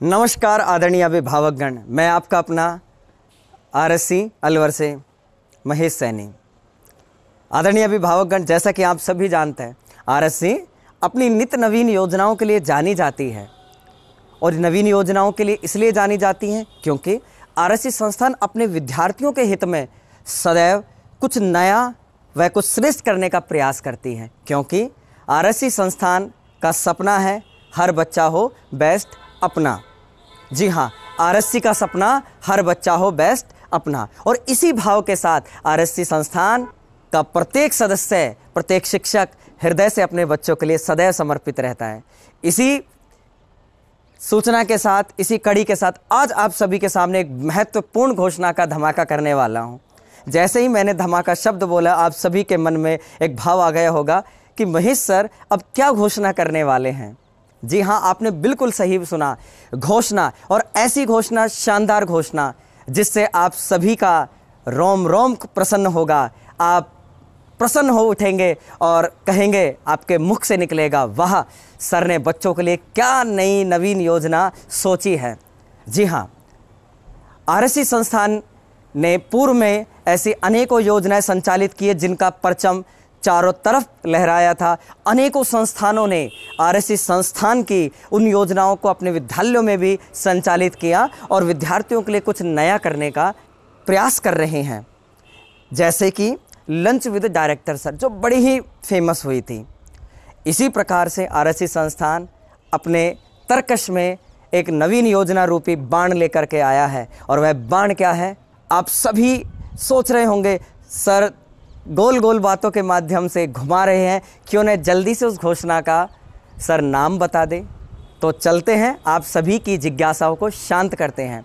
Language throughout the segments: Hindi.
नमस्कार आदरणीय अभिभावकगण, मैं आपका अपना आरएससी अलवर से महेश सैनी। आदरणीय अभिभावकगण, जैसा कि आप सभी जानते हैं, आरएससी अपनी नित्य नवीन योजनाओं के लिए जानी जाती है। और नवीन योजनाओं के लिए इसलिए जानी जाती हैं क्योंकि आरएससी संस्थान अपने विद्यार्थियों के हित में सदैव कुछ नया व कुछ श्रेष्ठ करने का प्रयास करती है। क्योंकि आरएससी संस्थान का सपना है हर बच्चा हो बेस्ट अपना। जी हाँ, आरएससी का सपना हर बच्चा हो बेस्ट अपना। और इसी भाव के साथ आरएससी संस्थान का प्रत्येक सदस्य, प्रत्येक शिक्षक हृदय से अपने बच्चों के लिए सदैव समर्पित रहता है। इसी सूचना के साथ, इसी कड़ी के साथ आज आप सभी के सामने एक महत्वपूर्ण घोषणा का धमाका करने वाला हूँ। जैसे ही मैंने धमाका शब्द बोला, आप सभी के मन में एक भाव आ गया होगा कि महेश सर अब क्या घोषणा करने वाले हैं। जी हाँ, आपने बिल्कुल सही सुना, घोषणा। और ऐसी घोषणा, शानदार घोषणा, जिससे आप सभी का रोम रोम प्रसन्न होगा। आप प्रसन्न हो उठेंगे और कहेंगे, आपके मुख से निकलेगा, वाह, सर ने बच्चों के लिए क्या नई नवीन योजना सोची है। जी हाँ, आरएससी संस्थान ने पूर्व में ऐसी अनेकों योजनाएं संचालित की है जिनका परचम चारों तरफ लहराया था। अनेकों संस्थानों ने आरएससी संस्थान की उन योजनाओं को अपने विद्यालयों में भी संचालित किया और विद्यार्थियों के लिए कुछ नया करने का प्रयास कर रहे हैं। जैसे कि लंच विद डायरेक्टर सर, जो बड़ी ही फेमस हुई थी। इसी प्रकार से आरएससी संस्थान अपने तरकश में एक नवीन योजना रूपी बाण लेकर के आया है। और वह बाण क्या है, आप सभी सोच रहे होंगे, सर गोल गोल बातों के माध्यम से घुमा रहे हैं, क्यों न जल्दी से उस घोषणा का सर नाम बता दें। तो चलते हैं, आप सभी की जिज्ञासाओं को शांत करते हैं।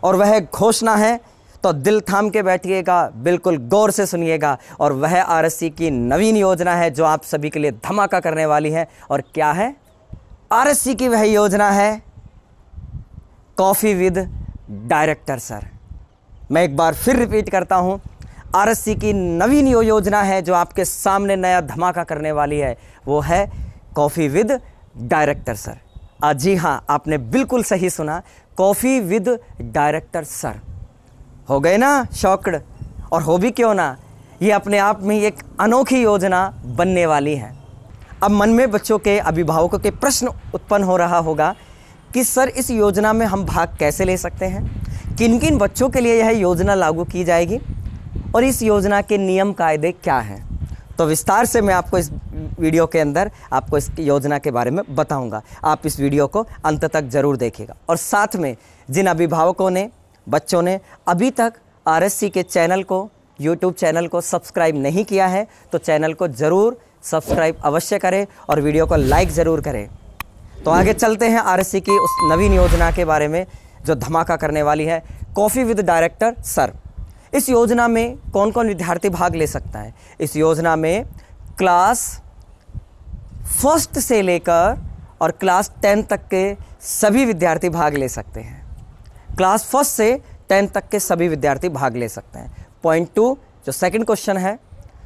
और वह घोषणा है तो दिल थाम के बैठिएगा, बिल्कुल गौर से सुनिएगा। और वह आरएससी की नवीन योजना है जो आप सभी के लिए धमाका करने वाली है। और क्या है आरएससी की वह योजना है, कॉफ़ी विद डायरेक्टर सर। मैं एक बार फिर रिपीट करता हूं, आरएससी की नवीन योजना है जो आपके सामने नया धमाका करने वाली है, वो है कॉफ़ी विद डायरेक्टर सर। जी हाँ, आपने बिल्कुल सही सुना, कॉफ़ी विद डायरेक्टर सर। हो गए ना शॉक्ड? और हो भी क्यों ना, ये अपने आप में एक अनोखी योजना बनने वाली है। अब मन में बच्चों के, अभिभावकों के प्रश्न उत्पन्न हो रहा होगा कि सर इस योजना में हम भाग कैसे ले सकते हैं, किन किन बच्चों के लिए यह योजना लागू की जाएगी और इस योजना के नियम कायदे क्या हैं। तो विस्तार से मैं आपको इस वीडियो के अंदर आपको इस योजना के बारे में बताऊंगा। आप इस वीडियो को अंत तक ज़रूर देखिएगा। और साथ में जिन अभिभावकों ने, बच्चों ने अभी तक आरएससी के चैनल को, यूट्यूब चैनल को सब्सक्राइब नहीं किया है, तो चैनल को ज़रूर सब्सक्राइब अवश्य करें और वीडियो को लाइक ज़रूर करें। तो आगे चलते हैं आरएससी की उस नवीन योजना के बारे में जो धमाका करने वाली है, कॉफ़ी विद डायरेक्टर सर। इस योजना में कौन कौन विद्यार्थी भाग ले सकता है? इस योजना में क्लास फर्स्ट से लेकर और क्लास 10 तक के सभी विद्यार्थी भाग ले सकते हैं। क्लास फर्स्ट से 10 तक के सभी विद्यार्थी भाग ले सकते हैं। पॉइंट 2 जो सेकंड क्वेश्चन है,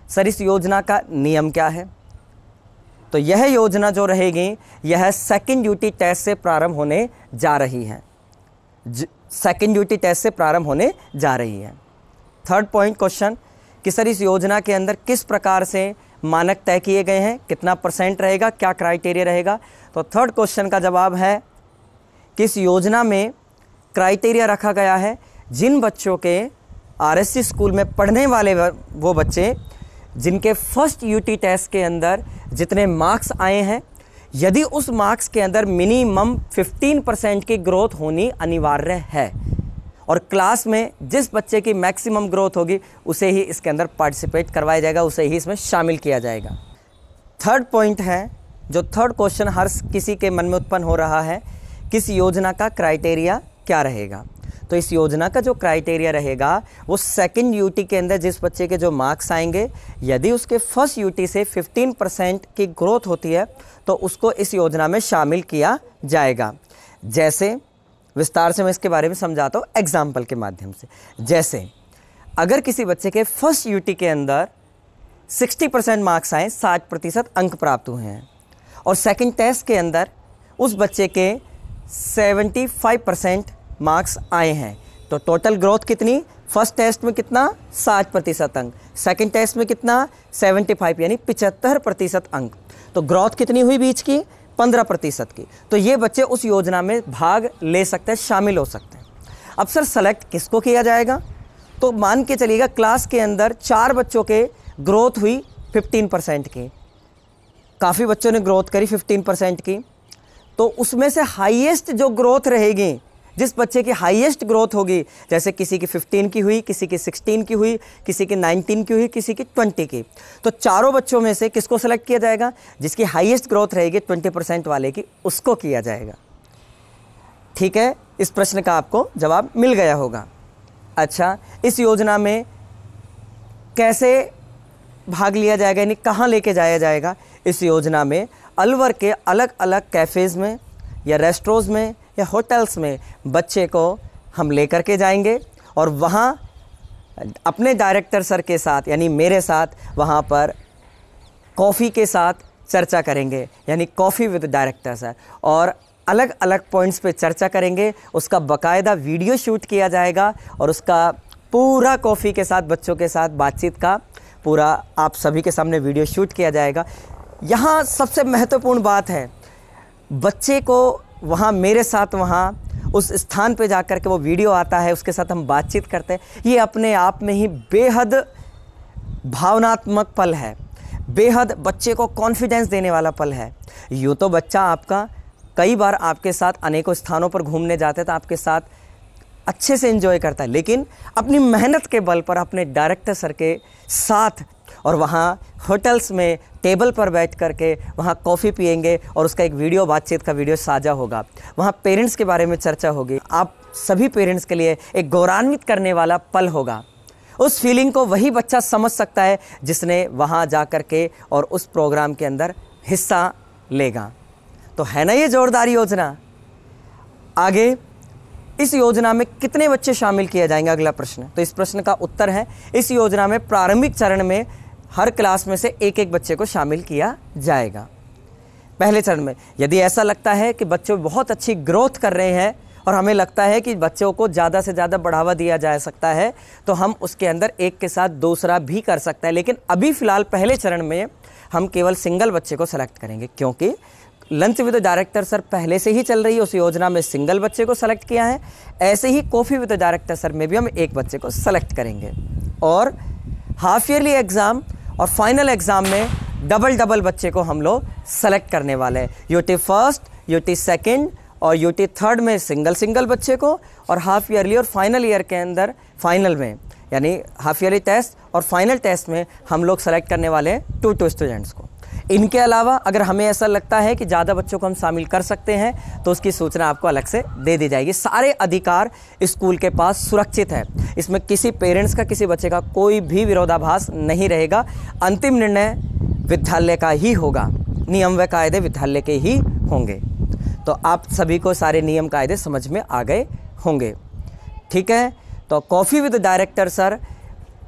सर इस योजना का नियम क्या है? तो यह योजना जो रहेगी, यह सेकंड ड्यूटी टेस्ट से प्रारंभ होने जा रही है। सेकंड ड्यूटी टेस्ट से प्रारंभ होने जा रही है। थर्ड पॉइंट क्वेश्चन कि सर इस योजना के अंदर किस प्रकार से मानक तय किए गए हैं, कितना % रहेगा, क्या क्राइटेरिया रहेगा? तो थर्ड क्वेश्चन का जवाब है कि इस योजना में क्राइटेरिया रखा गया है, जिन बच्चों के आरएससी स्कूल में पढ़ने वाले वो बच्चे जिनके फर्स्ट यूटी टेस्ट के अंदर जितने मार्क्स आए हैं, यदि उस मार्क्स के अंदर मिनिमम 15% की ग्रोथ होनी अनिवार्य है और क्लास में जिस बच्चे की मैक्सिमम ग्रोथ होगी उसे ही इसके अंदर पार्टिसिपेट करवाया जाएगा, उसे ही इसमें शामिल किया जाएगा। थर्ड पॉइंट है, जो थर्ड क्वेश्चन हर किसी के मन में उत्पन्न हो रहा है, किस योजना का क्राइटेरिया क्या रहेगा? तो इस योजना का जो क्राइटेरिया रहेगा वो सेकंड यूटी के अंदर जिस बच्चे के जो मार्क्स आएंगे, यदि उसके फर्स्ट यूटी से 15% की ग्रोथ होती है तो उसको इस योजना में शामिल किया जाएगा। जैसे विस्तार से मैं इसके बारे में समझाता हूँ एग्जाम्पल के माध्यम से। जैसे अगर किसी बच्चे के फर्स्ट यूटी के अंदर 60% मार्क्स आए, 60% अंक प्राप्त हुए हैं, और सेकंड टेस्ट के अंदर उस बच्चे के 75% मार्क्स आए हैं। तो टोटल ग्रोथ कितनी, फर्स्ट टेस्ट में कितना 60% अंक, सेकंड टेस्ट में कितना 75 यानी 75% अंक। तो ग्रोथ कितनी हुई बीच की 15% की। तो ये बच्चे उस योजना में भाग ले सकते हैं, शामिल हो सकते हैं। अब सर सेलेक्ट किसको किया जाएगा, तो मान के चलिएगा क्लास के अंदर 4 बच्चों के ग्रोथ हुई 15% की, काफ़ी बच्चों ने ग्रोथ करी 15% की, तो उसमें से हाईएस्ट जो ग्रोथ रहेगी, जिस बच्चे की हाईएस्ट ग्रोथ होगी, जैसे किसी की 15 की हुई, किसी की 16 की हुई, किसी की 19 की हुई, किसी की 20 की, तो चारों बच्चों में से किसको सेलेक्ट किया जाएगा, जिसकी हाईएस्ट ग्रोथ रहेगी 20% वाले की, उसको किया जाएगा। ठीक है, इस प्रश्न का आपको जवाब मिल गया होगा। अच्छा, इस योजना में कैसे भाग लिया जाएगा, यानी कहाँ लेके जाया जाएगा। इस योजना में अलवर के अलग अलग कैफ़ेज़ में या रेस्टोरेंट्स में या होटल्स में बच्चे को हम लेकर के जाएंगे और वहाँ अपने डायरेक्टर सर के साथ यानी मेरे साथ वहाँ पर कॉफ़ी के साथ चर्चा करेंगे, यानी कॉफ़ी विद डायरेक्टर सर, और अलग अलग पॉइंट्स पे चर्चा करेंगे। उसका बाकायदा वीडियो शूट किया जाएगा और उसका पूरा कॉफ़ी के साथ बच्चों के साथ बातचीत का पूरा आप सभी के सामने वीडियो शूट किया जाएगा। यहाँ सबसे महत्वपूर्ण बात है, बच्चे को वहाँ मेरे साथ वहाँ उस स्थान पे जाकर के वो वीडियो आता है, उसके साथ हम बातचीत करते हैं। ये अपने आप में ही बेहद भावनात्मक पल है, बेहद बच्चे को कॉन्फिडेंस देने वाला पल है। यूँ तो बच्चा आपका कई बार आपके साथ अनेकों स्थानों पर घूमने जाते तो आपके साथ अच्छे से एंजॉय करता है, लेकिन अपनी मेहनत के बल पर अपने डायरेक्टर सर के साथ और वहाँ होटल्स में टेबल पर बैठ करके वहाँ कॉफ़ी पिएंगे और उसका एक वीडियो, बातचीत का वीडियो साझा होगा। वहाँ पेरेंट्स के बारे में चर्चा होगी। आप सभी पेरेंट्स के लिए एक गौरवान्वित करने वाला पल होगा। उस फीलिंग को वही बच्चा समझ सकता है जिसने वहाँ जा कर के और उस प्रोग्राम के अंदर हिस्सा लेगा। तो है ना ये जोरदार योजना। आगे इस योजना में कितने बच्चे शामिल किए जाएंगे, अगला प्रश्न। तो इस प्रश्न का उत्तर है, इस योजना में प्रारंभिक चरण में हर क्लास में से एक एक बच्चे को शामिल किया जाएगा। पहले चरण में यदि ऐसा लगता है कि बच्चे बहुत अच्छी ग्रोथ कर रहे हैं और हमें लगता है कि बच्चों को ज़्यादा से ज़्यादा बढ़ावा दिया जा सकता है, तो हम उसके अंदर एक के साथ दूसरा भी कर सकते हैं। लेकिन अभी फ़िलहाल पहले चरण में हम केवल सिंगल बच्चे को सेलेक्ट करेंगे, क्योंकि लंच विद डायरेक्टर सर पहले से ही चल रही है। उस योजना में सिंगल बच्चे को सेलेक्ट किया है। ऐसे ही कॉफ़ी विद डायरेक्टर सर में भी हम एक बच्चे को सेलेक्ट करेंगे और हाफ ईयरली एग्ज़ाम और फाइनल एग्ज़ाम में डबल बच्चे को हम लोग सेलेक्ट करने वाले हैं। यूटी फर्स्ट, यूटी सेकंड और यूटी थर्ड में सिंगल बच्चे को, और हाफ ईयरली और फाइनल ईयर के अंदर फाइनल में यानी हाफ ईयरली टेस्ट और फाइनल टेस्ट में हम लोग सेलेक्ट करने वाले हैं 2 स्टूडेंट्स को। इनके अलावा अगर हमें ऐसा लगता है कि ज़्यादा बच्चों को हम शामिल कर सकते हैं तो उसकी सूचना आपको अलग से दे दी जाएगी। सारे अधिकार स्कूल के पास सुरक्षित है। इसमें किसी पेरेंट्स का, किसी बच्चे का कोई भी विरोधाभास नहीं रहेगा। अंतिम निर्णय विद्यालय का ही होगा, नियम व कायदे विद्यालय के ही होंगे। तो आप सभी को सारे नियम कायदे समझ में आ गए होंगे। ठीक है, तो कॉफ़ी विद डायरेक्टर सर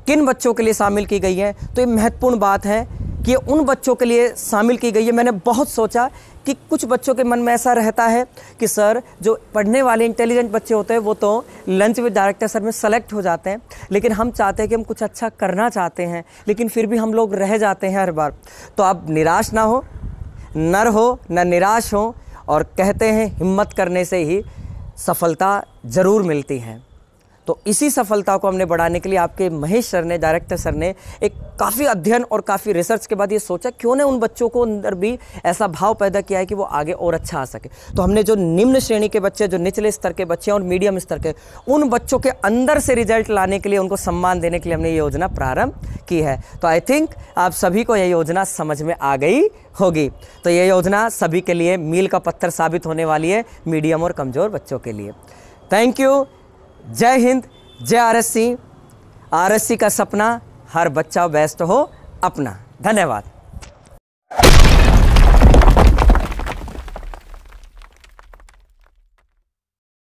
किन बच्चों के लिए शामिल की गई है, तो ये महत्वपूर्ण बात है कि ये उन बच्चों के लिए शामिल की गई है। मैंने बहुत सोचा कि कुछ बच्चों के मन में ऐसा रहता है कि सर जो पढ़ने वाले इंटेलिजेंट बच्चे होते हैं वो तो लंच विद डायरेक्टर सर में सेलेक्ट हो जाते हैं, लेकिन हम चाहते हैं कि हम कुछ अच्छा करना चाहते हैं, लेकिन फिर भी हम लोग रह जाते हैं हर बार। तो आप निराश ना हो, नर हो न निराश हो, और कहते हैं हिम्मत करने से ही सफलता ज़रूर मिलती है। तो इसी सफलता को हमने बढ़ाने के लिए आपके महेश सर ने, डायरेक्टर सर ने एक काफ़ी अध्ययन और काफ़ी रिसर्च के बाद ये सोचा क्यों न उन बच्चों को अंदर भी ऐसा भाव पैदा किया है कि वो आगे और अच्छा आ सके। तो हमने जो निम्न श्रेणी के बच्चे, जो निचले स्तर के बच्चे और मीडियम स्तर के, उन बच्चों के अंदर से रिजल्ट लाने के लिए, उनको सम्मान देने के लिए हमने ये योजना प्रारंभ की है। तो आई थिंक आप सभी को यह योजना समझ में आ गई होगी। तो ये योजना सभी के लिए मील का पत्थर साबित होने वाली है, मीडियम और कमज़ोर बच्चों के लिए। Thank you. जय हिंद, जय आरएससी। आरएससी का सपना हर बच्चा बेस्ट हो अपना। धन्यवाद।